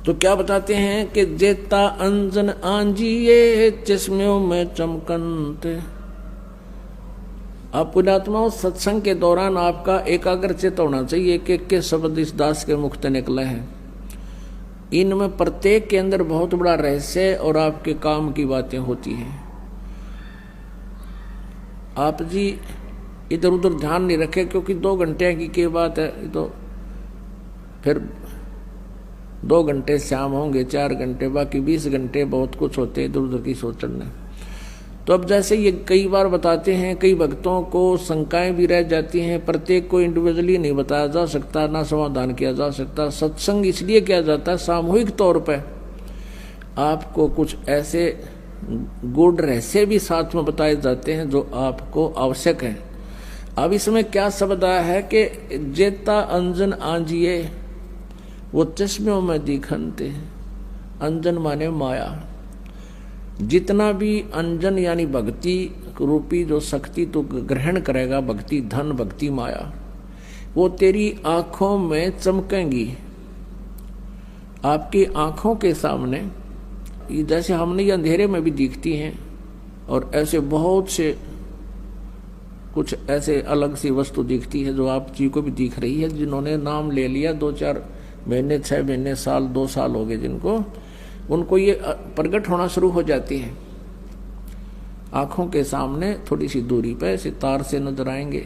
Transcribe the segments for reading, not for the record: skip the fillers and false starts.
तो क्या बताते हैं कि जेता अंजन आंजिए चश्मों में चमकनते। आप पुण्यात्माओं, सत्संग के दौरान आपका एकाग्र चित्त होना चाहिए कि के शब्द इस दास के मुख से निकले हैं। इनमें प्रत्येक के अंदर बहुत बड़ा रहस्य और आपके काम की बातें होती हैं। आप जी इधर उधर ध्यान नहीं रखे, क्योंकि 2 घंटे की क्या बात है, तो फिर 2 घंटे शाम होंगे, 4 घंटे, बाकी 20 घंटे बहुत कुछ होते इधर उधर की सोचने। तो अब जैसे ये कई बार बताते हैं, कई भक्तों को शंकाएं भी रह जाती हैं। प्रत्येक को इंडिविजुअली नहीं बताया जा सकता, ना समाधान किया जा सकता। सत्संग इसलिए किया जाता है सामूहिक तौर पर, आपको कुछ ऐसे गूढ़ रहस्य भी साथ में बताए जाते हैं जो आपको आवश्यक है। अब इसमें क्या शब्द आया है कि जेता अंजन आंजिए, वो चश्मों में दिखनते। अंजन माने माया। जितना भी अंजन यानी भक्ति रूपी जो शक्ति तो ग्रहण करेगा, भक्ति धन, भक्ति माया, वो तेरी आंखों में चमकेंगी। आपकी आंखों के सामने जैसे हमने ये अंधेरे में भी दिखती हैं, और ऐसे बहुत से कुछ ऐसे अलग सी वस्तु दिखती है जो आप जी को भी दिख रही है। जिन्होंने नाम ले लिया 2-4 महीने, 6 महीने, साल, 2 साल हो गए जिनको, उनको ये प्रकट होना शुरू हो जाती है। आंखों के सामने थोड़ी सी दूरी पे सितार से नजर आएंगे,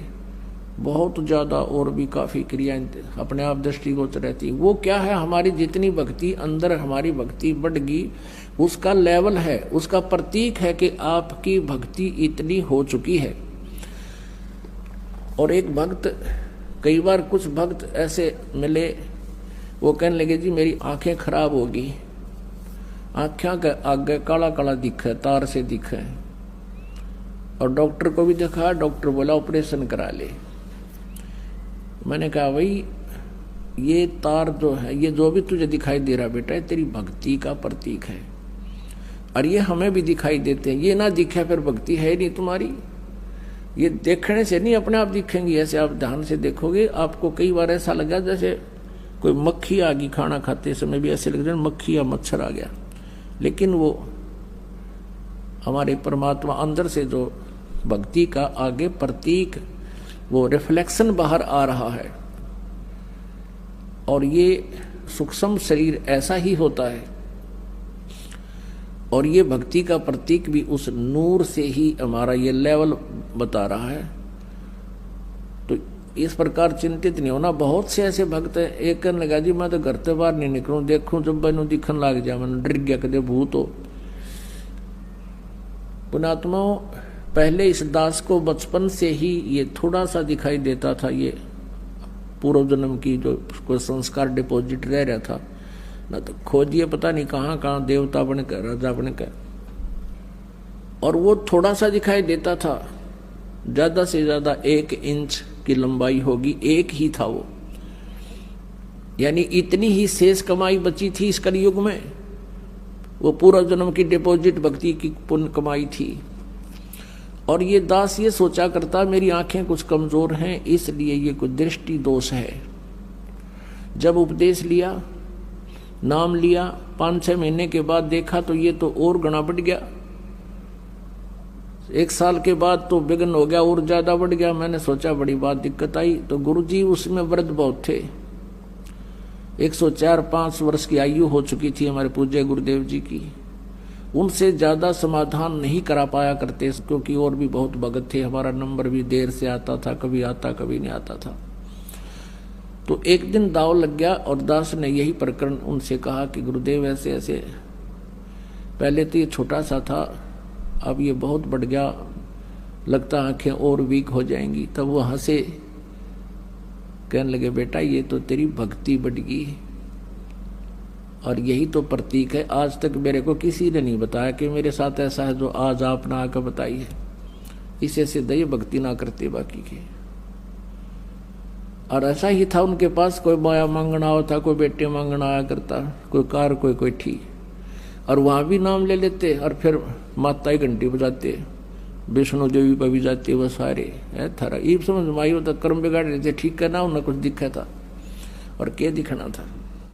बहुत ज्यादा और भी काफी क्रियाएं अपने आप दृष्टिगोचर रहती। वो क्या है, हमारी जितनी भक्ति अंदर, हमारी भक्ति बढ़गी, उसका लेवल है, उसका प्रतीक है कि आपकी भक्ति इतनी हो चुकी है। और एक भक्त, कई बार कुछ भक्त ऐसे मिले, वो कहने लगे जी मेरी आंखें खराब होगी, आंखें के आगे काला काला दिखे, तार से दिखे, और डॉक्टर को भी दिखा, डॉक्टर बोला ऑपरेशन करा ले। मैंने कहा भाई ये तार जो है, ये जो भी तुझे दिखाई दे रहा बेटा, तेरी भक्ति का प्रतीक है, और ये हमें भी दिखाई देते हैं। ये ना दिखे फिर भक्ति है नहीं तुम्हारी। ये देखने से नहीं अपने आप दिखेंगी, ऐसे आप ध्यान से देखोगे। आपको कई बार ऐसा लगा जैसे कोई मक्खी आ गई, खाना खाते समय भी ऐसे लग रहा है मक्खी या मच्छर आ गया, लेकिन वो हमारे परमात्मा अंदर से जो भक्ति का आगे प्रतीक, वो रिफ्लेक्शन बाहर आ रहा है। और ये सूक्ष्म शरीर ऐसा ही होता है, और ये भक्ति का प्रतीक भी उस नूर से ही हमारा ये लेवल बता रहा है। तो इस प्रकार चिंतित नहीं होना। बहुत से ऐसे भक्त हैं, एक कहने लगा जी मैं तो घर से बाहर नहीं निकलूं, देखूं जब मैनू दिखन लग जाए, मैंने डर गया कदे भूत हो। पुण्यात्माओं, पहले इस दास को बचपन से ही ये थोड़ा सा दिखाई देता था, ये पूर्व जन्म की जो कोई संस्कार डिपॉजिट रह रहा था ना, तो खोजिए पता नहीं कहाँ कहाँ देवता बनकर, राजा बनकर, और वो थोड़ा सा दिखाई देता था। ज्यादा से ज्यादा 1 इंच की लंबाई होगी, एक ही था वो, यानी इतनी ही शेष कमाई बची थी इस कलयुग में। वो पूर्व जन्म की डिपॉजिट भक्ति की पुण्य कमाई थी। और ये दास ये सोचा करता मेरी आंखें कुछ कमजोर हैं, इसलिए ये कोई दृष्टि दोष है। जब उपदेश लिया, नाम लिया, 5-6 महीने के बाद देखा तो ये तो और गणा बढ़ गया। 1 साल के बाद तो विघ्न हो गया, और ज्यादा बढ़ गया। मैंने सोचा बड़ी बात दिक्कत आई। तो गुरुजी उसमें वृद्ध बहुत थे, 104-105 वर्ष की आयु हो चुकी थी हमारे पूज्य गुरुदेव जी की। उनसे ज्यादा समाधान नहीं करा पाया करते, क्योंकि और भी बहुत भगत थे। हमारा नंबर भी देर से आता था, कभी आता कभी नहीं आता था। तो एक दिन दाव लग गया, और दास ने यही प्रकरण उनसे कहा कि गुरुदेव ऐसे ऐसे, पहले तो ये छोटा सा था, अब ये बहुत बढ़ गया, लगता आंखें और वीक हो जाएंगी। तब वो हंसे, कहने लगे बेटा ये तो तेरी भक्ति बढ़ गई, और यही तो प्रतीक है। आज तक मेरे को किसी ने नहीं बताया कि मेरे साथ ऐसा है जो आज आपने आकर बताई है। इसे से दया भक्ति ना करते बाकी के। और ऐसा ही था उनके पास, कोई माया मांगना होता, कोई बेटे मांगना आया करता, कोई कार, कोई ठीक, और वहां भी नाम ले लेते, और फिर माता ही घंटी बजाते, विष्णु देवी पर भी जाते, वो सारे थारा ये समझ माई होता कर्म बिगाड़ रहे थे, ठीक करना उन्हें कुछ दिखा था, और क्या दिखना था।